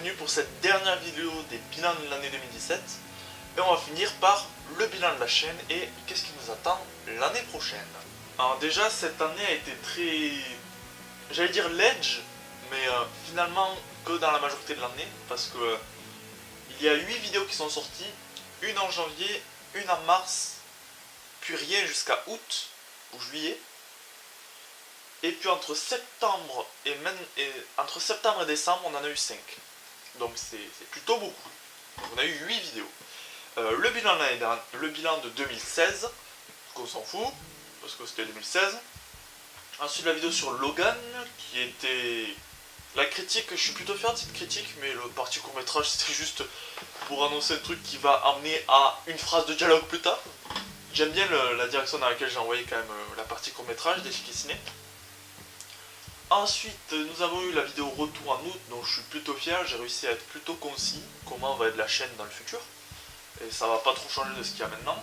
bienvenue pour cette dernière vidéo des bilans de l'année 2017. Et on va finir par le bilan de la chaîne et qu'est-ce qui nous attend l'année prochaine. Alors déjà, cette année a été très... j'allais dire ledge, mais finalement que dans la majorité de l'année, parce que il y a 8 vidéos qui sont sorties, une en janvier, une en mars, puis rien jusqu'à août ou juillet. Et puis entre septembre et décembre, on en a eu 5. Donc c'est plutôt beaucoup. On a eu 8 vidéos. Le bilan de 2016, qu'on s'en fout, parce que c'était 2016. Ensuite la vidéo sur Logan, qui était la critique. Je suis plutôt fier de cette critique, mais le parti court-métrage c'était juste pour annoncer le truc qui va amener à une phrase de dialogue plus tard. J'aime bien la direction dans laquelle j'ai envoyé quand même la partie court-métrage des Chiquets Ciné. Ensuite, nous avons eu la vidéo retour en août, dont je suis plutôt fier, j'ai réussi à être plutôt concis, comment va être la chaîne dans le futur, et ça va pas trop changer de ce qu'il y a maintenant.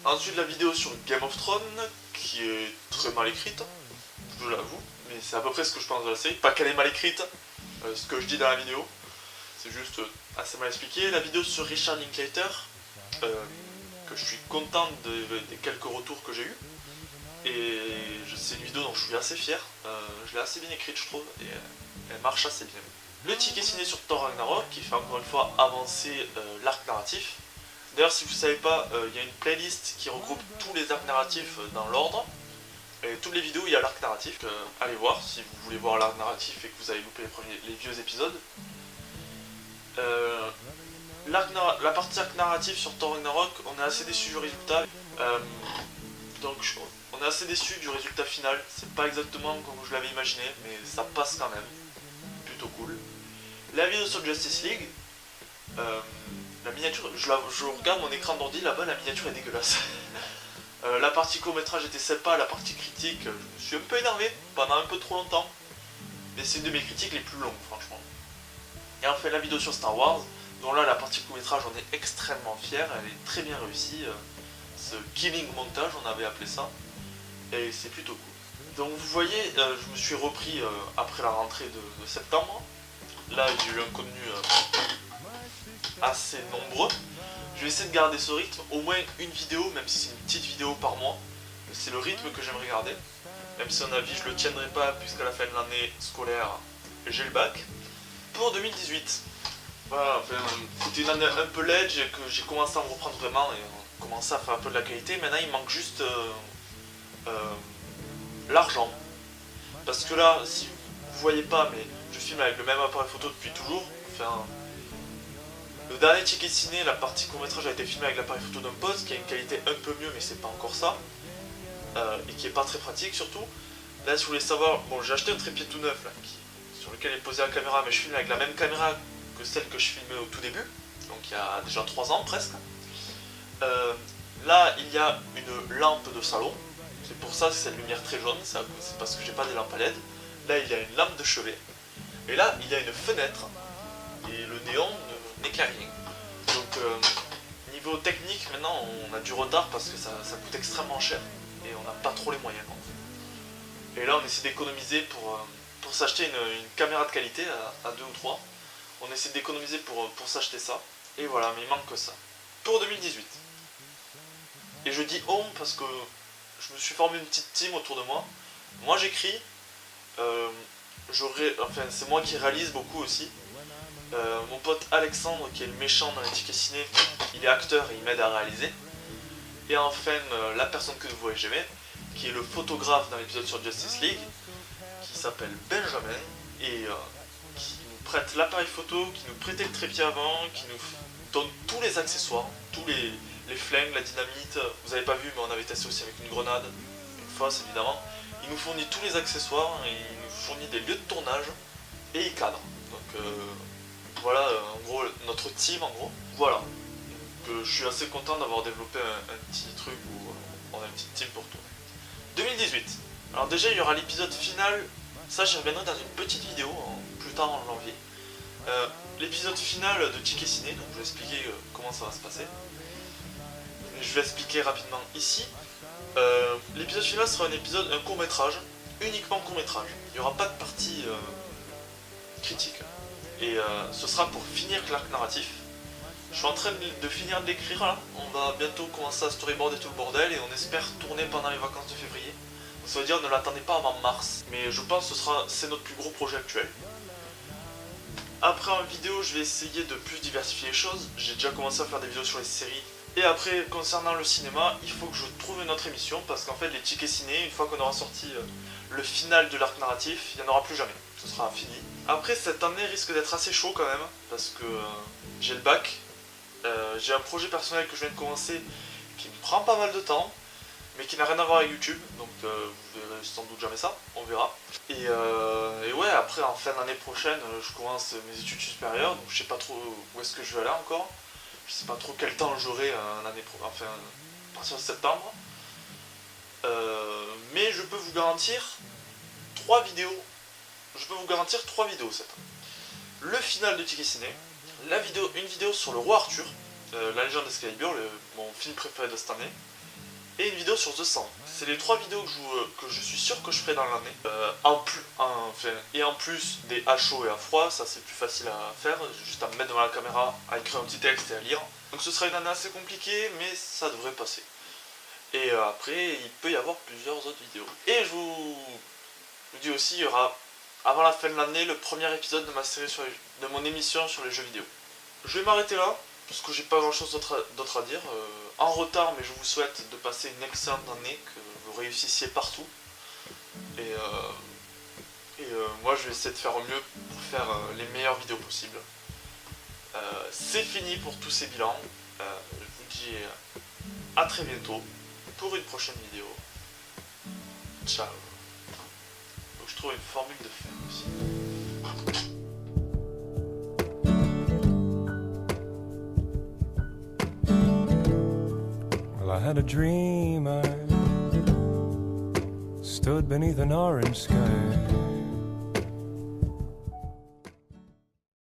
Ensuite, la vidéo sur Game of Thrones, qui est très mal écrite, je l'avoue, mais c'est à peu près ce que je pense de la série, pas qu'elle est mal écrite, ce que je dis dans la vidéo, c'est juste assez mal expliqué. La vidéo sur Richard Linklater, que je suis content des quelques retours que j'ai eu. Et c'est une vidéo dont je suis assez fier, je l'ai assez bien écrite je trouve, et elle marche assez bien. Le ticket ciné sur Thor Ragnarok qui fait encore une fois avancer l'arc narratif. D'ailleurs si vous ne savez pas, il y a une playlist qui regroupe tous les arcs narratifs dans l'ordre. Et toutes les vidéos il y a l'arc narratif, allez voir si vous voulez voir l'arc narratif et que vous avez loupé les vieux épisodes. La partie arc narratif sur Thor Ragnarok, on est assez déçu du résultat. On est assez déçu du résultat final, c'est pas exactement comme je l'avais imaginé, mais ça passe quand même, plutôt cool. La vidéo sur Justice League, la miniature, je regarde mon écran d'ordi, là-bas la miniature est dégueulasse. La partie court-métrage était sympa, la partie critique, je me suis un peu énervé pendant un peu trop longtemps, mais c'est une de mes critiques les plus longues franchement. Et enfin la vidéo sur Star Wars, dont là la partie court-métrage on est extrêmement fier, elle est très bien réussie. Ce killing montage on avait appelé ça, et c'est plutôt cool. Donc vous voyez, je me suis repris après la rentrée de septembre. Là j'ai eu un contenu assez nombreux. Je vais essayer de garder ce rythme, au moins une vidéo, même si c'est une petite vidéo par mois. C'est le rythme que j'aimerais garder. Même si à mon avis je le tiendrai pas puisqu'à la fin de l'année scolaire j'ai le bac. Pour 2018, voilà, c'était une année un peu ledge et que j'ai commencé à me reprendre vraiment et commencer à faire un peu de la qualité. Maintenant il manque juste l'argent, parce que là si vous voyez pas, mais je filme avec le même appareil photo depuis toujours. Enfin, le dernier ticket ciné, la partie court métrage a été filmée avec l'appareil photo d'un pote qui a une qualité un peu mieux mais c'est pas encore ça, et qui est pas très pratique surtout. Là si vous voulez savoir, bon j'ai acheté un trépied tout neuf là, sur lequel est posée la caméra, mais je filme avec la même caméra que celle que je filmais au tout début, donc il y a déjà 3 ans presque. Là il y a une lampe de salon, c'est pour ça que cette lumière très jaune, c'est parce que j'ai pas des lampes à LED. Là il y a une lampe de chevet, et là il y a une fenêtre, et le néon n'éclaire rien. Donc niveau technique maintenant on a du retard parce que ça coûte extrêmement cher, et on n'a pas trop les moyens en fait. Et là on essaie d'économiser pour s'acheter une caméra de qualité à 2 ou 3. On essaie d'économiser pour s'acheter ça, et voilà, mais il manque que ça. Pour 2018. Et je dis on parce que je me suis formé une petite team autour de moi. Moi j'écris, c'est moi qui réalise beaucoup aussi. Mon pote Alexandre, qui est le méchant dans les tickets ciné, il est acteur et il m'aide à réaliser. Et enfin la personne que vous voyez jamais, qui est le photographe dans l'épisode sur Justice League, qui s'appelle Benjamin, et qui nous prête l'appareil photo, qui nous prêtait le trépied avant, qui nous donne tous les accessoires, tous les flingues, la dynamite. Vous avez pas vu mais on avait testé aussi avec une grenade, une fosse évidemment. Il nous fournit tous les accessoires, et il nous fournit des lieux de tournage, et il cadre. Donc voilà en gros notre team en gros. Voilà. Donc, je suis assez content d'avoir développé un petit truc où on a une petite team pour tourner. 2018. Alors déjà il y aura l'épisode final, ça j'y reviendrai dans une petite vidéo plus tard en janvier. L'épisode final de Ticket Ciné, donc je vais expliquer comment ça va se passer. Je vais expliquer rapidement ici. L'épisode final sera un court métrage, uniquement court métrage. Il n'y aura pas de partie critique. Et ce sera pour finir l'arc narratif. Je suis en train de finir de l'écrire là. On va bientôt commencer à storyboard et tout le bordel. Et on espère tourner pendant les vacances de février. Donc ça veut dire ne l'attendez pas avant mars. Mais je pense que c'est notre plus gros projet actuel. Après en vidéo, je vais essayer de plus diversifier les choses. J'ai déjà commencé à faire des vidéos sur les séries. Et après, concernant le cinéma, il faut que je trouve une autre émission. Parce qu'en fait, les tickets ciné, une fois qu'on aura sorti le final de l'arc narratif, il n'y en aura plus jamais. Ce sera fini. Après, cette année risque d'être assez chaud quand même. Parce que j'ai le bac. J'ai un projet personnel que je viens de commencer qui me prend pas mal de temps. Mais qui n'a rien à voir avec YouTube. Donc vous verrez sans doute jamais ça. On verra. Et ouais, après, en fin d'année prochaine, je commence mes études supérieures. Donc je sais pas trop où est-ce que je vais aller encore. Je sais pas trop quel temps j'aurai enfin, à partir de septembre. Mais je peux vous garantir 3 vidéos. Je peux vous garantir 3 vidéos cette année. Le final de Ticket Ciné, une vidéo sur le roi Arthur, la légende d'Excalibur, mon film préféré de cette année, et une vidéo sur The Sand. C'est les 3 vidéos que je suis sûr que je ferai dans l'année. Et en plus des à chaud et à froid, ça c'est plus facile à faire, juste à me mettre devant la caméra, à écrire un petit texte et à lire. Donc ce sera une année assez compliquée, mais ça devrait passer. Et après, il peut y avoir plusieurs autres vidéos. Et je vous dis aussi, il y aura, avant la fin de l'année, le premier épisode de ma série de mon émission sur les jeux vidéo. Je vais m'arrêter là, parce que j'ai pas grand chose d'autre à dire. En retard, mais je vous souhaite de passer une excellente année, que vous réussissiez partout. Et moi, je vais essayer de faire au mieux pour faire les meilleures vidéos possibles. C'est fini pour tous ces bilans. Je vous dis à très bientôt pour une prochaine vidéo. Ciao. Faut que je trouve une formule de fin aussi. Well, I had a dream I stood beneath an orange sky.